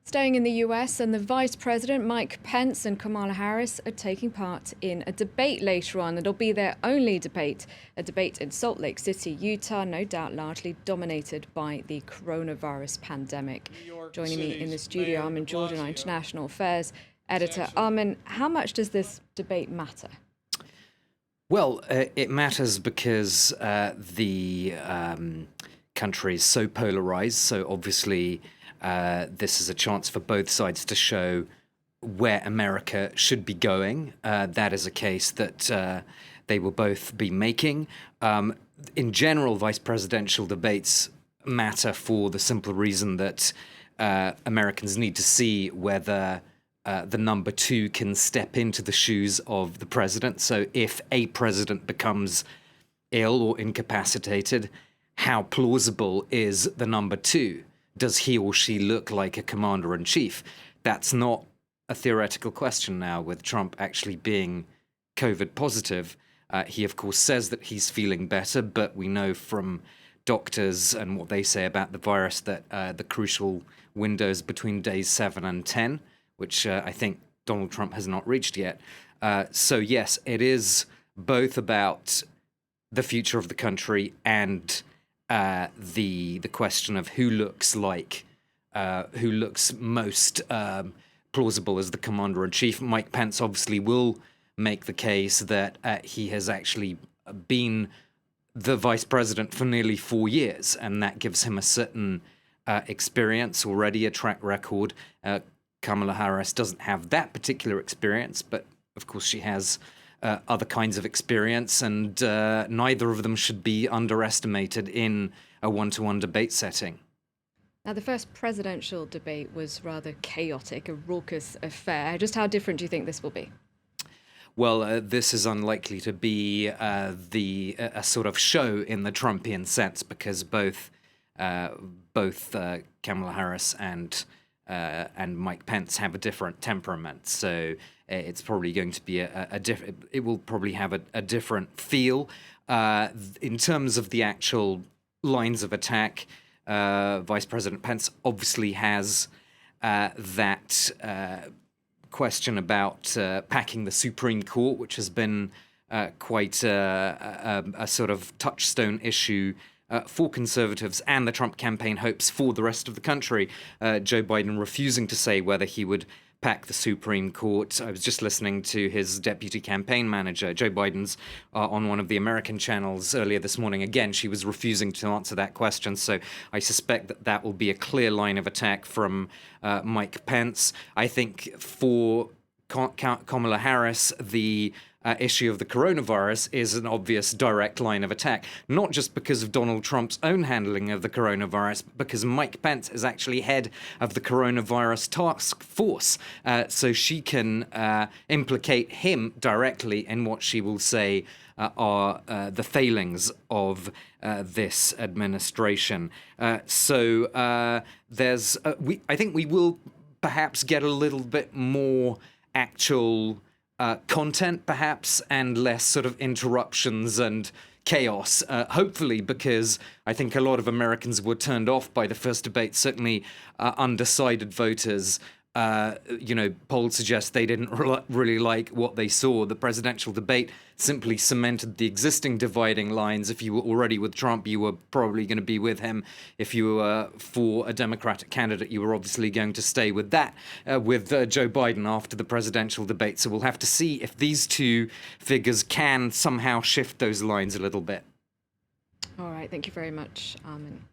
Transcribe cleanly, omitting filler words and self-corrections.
Staying in the US, and the Vice President Mike Pence and Kamala Harris are taking part in a debate later on. It'll be their only debate, a debate in Salt Lake City, Utah, no doubt largely dominated by the coronavirus pandemic. Joining me in the studio, Armin Jordan, our international affairs editor. Armin, how much does this debate matter? Well, it matters because the country is so polarized. So obviously, this is a chance for both sides to show where America should be going. That is a case that they will both be making. In general, vice presidential debates matter for the simple reason that Americans need to see whether the number two can step into the shoes of the president. So if a president becomes ill or incapacitated, how plausible is the number two? Does he or she look like a commander-in-chief? That's not a theoretical question now, with Trump actually being COVID positive. He, of course, says that he's feeling better, but we know from doctors and what they say about the virus that the crucial windows between days 7 and 10, which I think Donald Trump has not reached yet. So yes, it is both about the future of the country and the question of who looks most plausible as the commander-in-chief. Mike Pence obviously will make the case that he has actually been the vice president for nearly 4 years, and that gives him a certain experience already, a track record. Kamala Harris doesn't have that particular experience, but of course she has other kinds of experience, and neither of them should be underestimated in a one-to-one debate setting. Now, the first presidential debate was rather chaotic, a raucous affair. Just how different do you think this will be? Well, this is unlikely to be a sort of show in the Trumpian sense, because both Kamala Harris and Mike Pence have a different temperament, so it's probably going to be it will probably have a different feel. In terms of the actual lines of attack, Vice President Pence obviously has that question about packing the Supreme Court, which has been quite a sort of touchstone issue for conservatives and the Trump campaign hopes for the rest of the country. Joe Biden refusing to say whether he would pack the Supreme Court. I was just listening to his deputy campaign manager, Joe Biden's, on one of the American channels earlier this morning. Again, she was refusing to answer that question. So I suspect that that will be a clear line of attack from Mike Pence. I think for Kamala Harris, the issue of the coronavirus is an obvious direct line of attack, not just because of Donald Trump's own handling of the coronavirus, but because Mike Pence is actually head of the coronavirus task force. So she can implicate him directly in what she will say are the failings of this administration. I think we will perhaps get a little bit more actual content, perhaps, and less sort of interruptions and chaos, hopefully, because I think a lot of Americans were turned off by the first debate, certainly undecided voters. Polls suggest they didn't really like what they saw. The presidential debate simply cemented the existing dividing lines. If you were already with Trump, you were probably going to be with him. If you were for a Democratic candidate, you were obviously going to stay with that, with Joe Biden after the presidential debate. So we'll have to see if these two figures can somehow shift those lines a little bit. All right. Thank you very much, Armin.